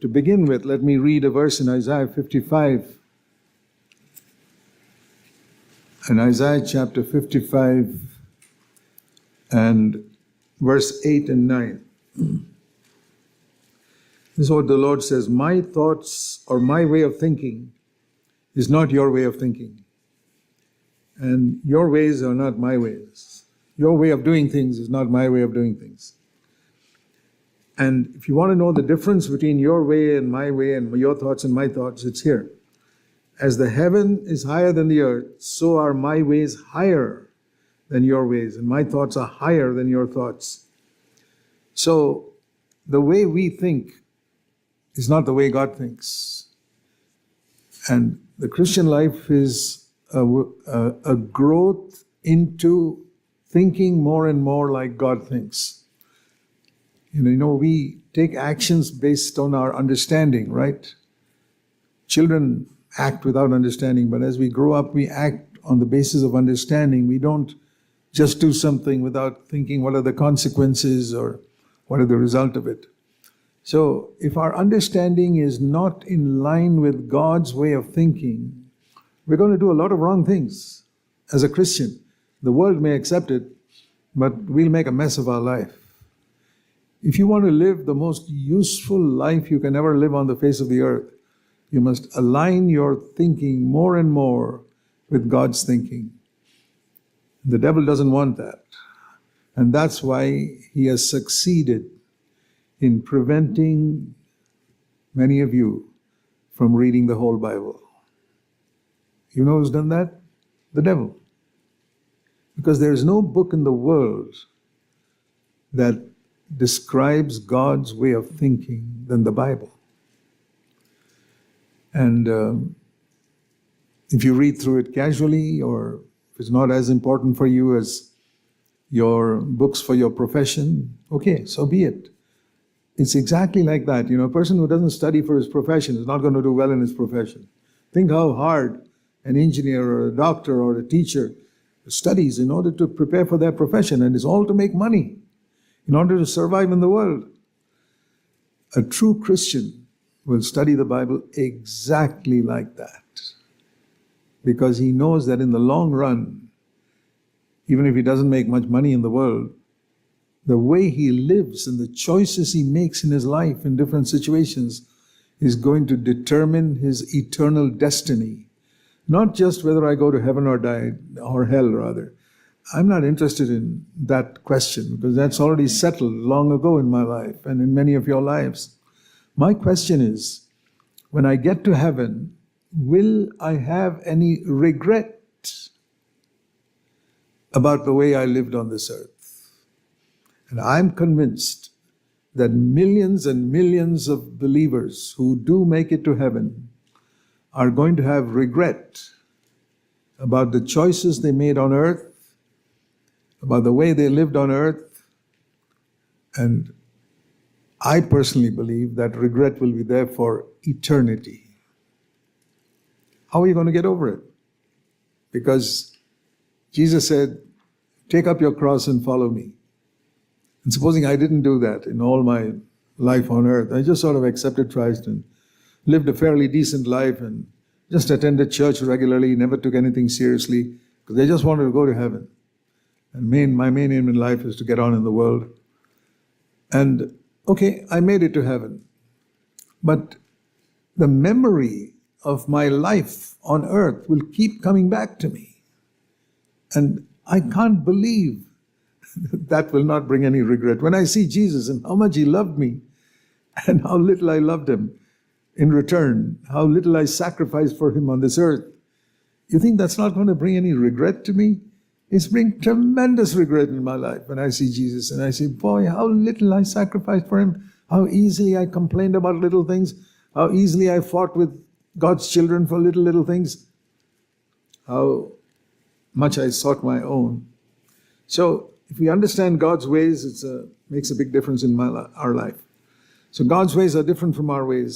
To begin with, let me read a verse in Isaiah 55. In Isaiah chapter 55 and verse 8 and 9. This is what the Lord says: my thoughts or my way of thinking is not your way of thinking. And your ways are not my ways. Your way of doing things is not my way of doing things. And if you want to know the difference between your way and your thoughts and my thoughts, it's here. As the heaven is higher than the earth, so are my ways higher than your ways, and my thoughts are higher than your thoughts. So the way we think is not the way God thinks. And the Christian life is a growth into thinking more and more like God thinks. We take actions based on our understanding, right? Children act without understanding, but as we grow up, we act on the basis of understanding. We don't just do something without thinking what are the consequences or what are the result of it. So if our understanding is not in line with God's way of thinking, we're going to do a lot of wrong things as a Christian. The world may accept it, but we'll make a mess of our life. If you want to live the most useful life you can ever live on the face of the earth, you must align your thinking more and more with God's thinking. The devil doesn't want that. And that's why he has succeeded in preventing many of you from reading the whole Bible. You know who's done that? The devil. Because there is no book in the world that describes God's way of thinking than the Bible. And if you read through it casually, or if it's not as important for you as your books for your profession, okay, so be it. It's exactly like that. A person who doesn't study for his profession is not going to do well in his profession. Think how hard an engineer or a doctor or a teacher studies in order to prepare for their profession, and it's all to make money, in order to survive in the world. A true Christian will study the Bible exactly like that, because he knows that in the long run, even if he doesn't make much money in the world, the way he lives and the choices he makes in his life in different situations is going to determine his eternal destiny. Not just whether I go to heaven or die, or hell rather. I'm not interested in that question, because that's already settled long ago in my life and in many of your lives. My question is, when I get to heaven, will I have any regret about the way I lived on this earth? And I'm convinced that millions and millions of believers who do make it to heaven are going to have regret about the choices they made on earth, about the way they lived on earth. And I personally believe that regret will be there for eternity. How are you going to get over it? Because Jesus said, take up your cross and follow me. And supposing I didn't do that in all my life on earth, I just sort of accepted Christ and lived a fairly decent life and just attended church regularly, never took anything seriously, because I just wanted to go to heaven. And my main aim in life is to get on in the world. And okay, I made it to heaven. But the memory of my life on earth will keep coming back to me. And I can't believe that will not bring any regret. When I see Jesus and how much he loved me and how little I loved him in return, how little I sacrificed for him on this earth, you think that's not going to bring any regret to me? It's bring tremendous regret in my life when I see Jesus and I say, boy, how little I sacrificed for him, how easily I complained about little things, how easily I fought with God's children for little things, how much I sought my own. So if we understand God's ways, it makes a big difference in our life. So God's ways are different from our ways.